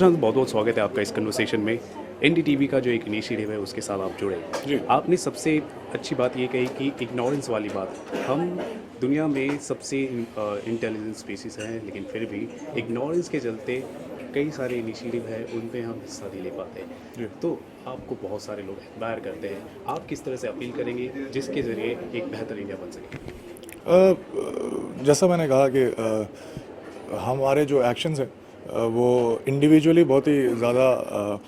प्रशांत, बहुत बहुत स्वागत है आपका इस कन्वर्सेशन में। एनडीटीवी का जो एक इनिशिएटिव है उसके साथ आप जुड़े। जी। आपने सबसे अच्छी बात ये कही कि इग्नोरेंस वाली बात। हम दुनिया में सबसे इंटेलिजेंट स्पीसीज हैं, लेकिन फिर भी इग्नोरेंस के चलते कई सारे इनिशिएटिव है उन पे हम हिस्सा नहीं ले पाते। जी। तो आपको बहुत सारे लोग एडमायर करते हैं, आप किस तरह से अपील करेंगे जिसके ज़रिए एक बेहतर इंडिया बन सके? जैसा मैंने कहा कि हमारे जो एक्शंस हैं वो इंडिविजुअली बहुत ही ज़्यादा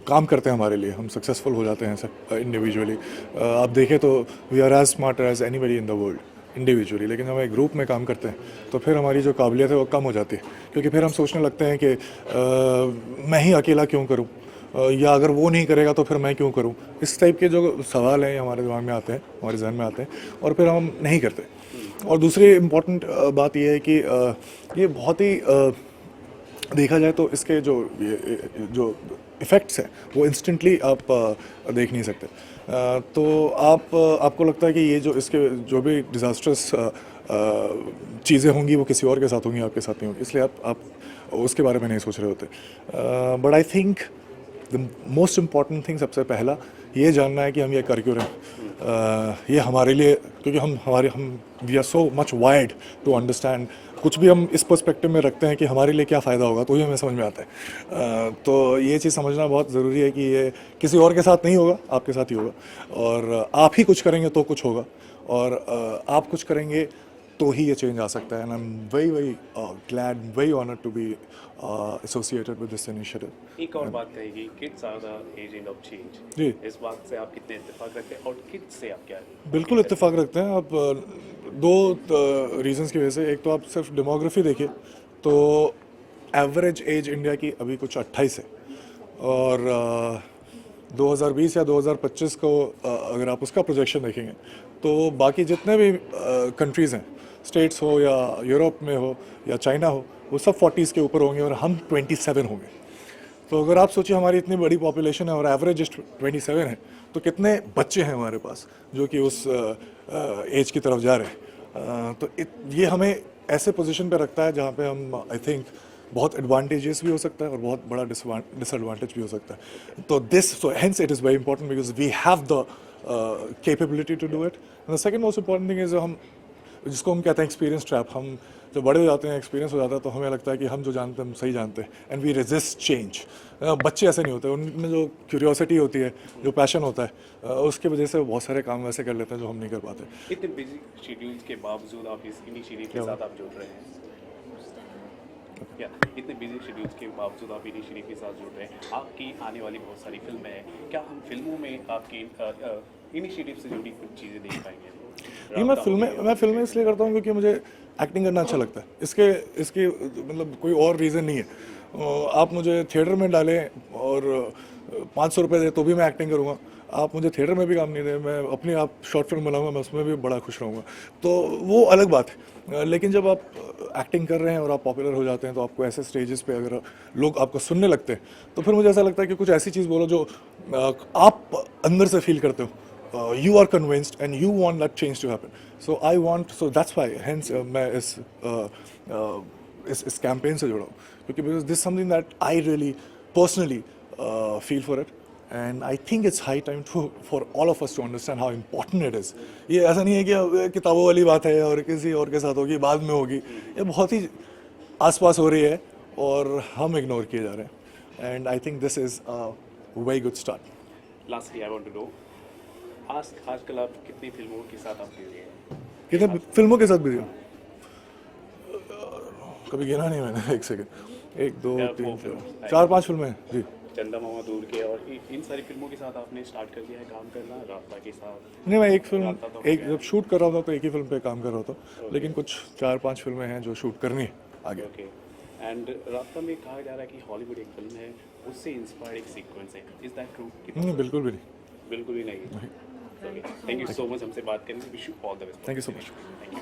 काम करते हैं हमारे लिए। हम सक्सेसफुल हो जाते हैं इंडिविजुअली। आप देखें तो we are as smart as anybody in the world individually, लेकिन हम एक ग्रुप में काम करते हैं तो फिर हमारी जो काबिलियत है वो कम हो जाती है, क्योंकि फिर हम सोचने लगते हैं कि मैं ही अकेला क्यों करूं, या अगर वो नहीं करेगा तो फिर मैं क्यों करूं। इस टाइप के जो सवाल हैं हमारे दिमाग में आते हैं, हमारे जहन में आते हैं, और फिर हम नहीं करते। और दूसरी इम्पॉर्टेंट बात यह है कि ये बहुत ही देखा जाए तो इसके जो इफ़ेक्ट्स हैं वो इंस्टेंटली आप देख नहीं सकते। तो आपको लगता है कि ये जो इसके जो भी डिज़ास्टर्स चीज़ें होंगी वो किसी और के साथ होंगी, आपके साथ नहीं होंगी, इसलिए आप उसके बारे में नहीं सोच रहे होते। But I think the most important thing, सबसे पहला ये जानना है कि हम ये कर क्यों रहे हैं। ये हमारे लिए, क्योंकि हम we are so much wide to understand. कुछ भी हम इस पर्सपेक्टिव में रखते हैं कि हमारे लिए क्या फ़ायदा होगा, तो ये हमें समझ में आता है। तो ये चीज़ समझना बहुत ज़रूरी है कि ये किसी और के साथ नहीं होगा, आपके साथ ही होगा। और आप ही कुछ करेंगे तो कुछ होगा, और आप कुछ करेंगे तो ही ये चेंज आ सकता है। And I am very very glad, very honoured to be associated with this initiative. एक और बात कहेगी, kids are the agent of change. जी, इस बात से आप कितने इत्तेफाक रखते हैं, और किड्स से आप क्या? बिल्कुल इत्तेफाक रखते हैं। आप दो रीजंस की वजह से। एक तो आप सिर्फ डेमोग्राफी देखिए तो एवरेज एज इंडिया की अभी कुछ 28 है, और 2020 या 2025 को अगर आप उसका प्रोजेक्शन देखेंगे तो बाकी जितने भी कंट्रीज़ हैं, स्टेट्स हो या यूरोप में हो या चाइना हो, वो सब 40s के ऊपर होंगे और हम 27 होंगे। तो अगर आप सोचिए हमारी इतनी बड़ी पॉपुलेशन है और एवरेज 27 है, तो कितने बच्चे हैं हमारे पास जो कि उस एज की तरफ जा रहे हैं। तो ये हमें ऐसे पोजीशन पे रखता है जहाँ पे हम आई थिंक बहुत एडवांटेजेस भी हो सकता है और बहुत बड़ा डिसएडवांटेज भी हो सकता है। तो hence it is very important because we have the capability to do it. The second most important thing is हम जिसको हम कहते हैं एक्सपीरियंस ट्रैप। हम जब बड़े हो जाते हैं, एक्सपीरियंस हो जाता है, तो हमें लगता है कि हम जो जानते हैं हम सही जानते हैं, एंड वी रेजिस्ट चेंज। बच्चे ऐसे नहीं होते, उनमें जो क्यूरियोसिटी होती है, जो पैशन होता है, उसकी वजह से बहुत सारे काम वैसे कर लेते हैं जो हम नहीं कर पाते। इतने बिजी शेड्यूल्स के बावजूद आप इस इनिशिएटिव के साथ आप जुड़ रहे हैं, क्या इतने बिजी शेड्यूल्स के बावजूद आप इनिशिएटिव के साथ जुड़ रहे हैं? आपकी आने वाली बहुत सारी फिल्में हैं, क्या हम फिल्मों में आपकी इनिशिएटिव से जुड़ी कुछ चीज़ें देख पाएंगे? नहीं, मैं फिल्में इसलिए करता हूँ क्योंकि मुझे एक्टिंग करना अच्छा लगता है। इसके मतलब कोई और रीज़न नहीं है। आप मुझे थिएटर में डालें और 500 रुपये दे तो भी मैं एक्टिंग करूँगा। आप मुझे थिएटर में भी काम नहीं दें, मैं अपनी आप शॉर्ट फिल्म बनाऊँगा, मैं उसमें भी बड़ा खुश रहूँगा। तो वो अलग बात है। लेकिन जब आप एक्टिंग कर रहे हैं और आप पॉपुलर हो जाते हैं, तो आपको ऐसे स्टेजेस पे अगर लोग आपको सुनने लगते हैं, तो फिर मुझे ऐसा लगता है कि कुछ ऐसी चीज़ बोलो जो आप अंदर से फील करते हो। You are convinced and you want that change to happen. So that's why hence मैं इस कैंपेन से जुड़ा हूँ, क्योंकि because this is something that I really personally feel for it, and I think it's high time for all of us to understand how important it is. ये ऐसा नहीं है कि किताबों वाली बात है और किसी और के साथ होगी, बाद में होगी। ये बहुत ही आसपास हो रही है और हम इग्नोर किए जा रहे हैं, and I think this is a very good start. Lastly I want to know, आजकल आप कितनी फिल्मों के साथ आप बिजी हैं? कितने फिल्मों के साथ बिजी हूँ? कभी गिना नहीं मैंने। एक सेकंड, 1 2 3 4 5 फिल्में हैं जी। चंदा मामा दूर के और इन सारी फिल्मों के साथ आपने स्टार्ट कर दिया है काम करना, रास्ता के साथ? नहीं, मैं एक फिल्म जब शूट कर रहा था तो एक ही फिल्म पे काम कर रहा था, लेकिन कुछ 4 5 फिल्में हैं जो शूट करनी है आगे। ओके। एंड रास्ता में कहा जा रहा है कि हॉलीवुड एक फिल्म है, उससे इंस्पायर्ड एक सीक्वेंस है, इज दैट ट्रू? नहीं, बिल्कुल भी नहीं। बिल्कुल ही नहीं। थैंक यू सो मच हमसे बात करने, wish you all the best. Thank you so much. Thank you.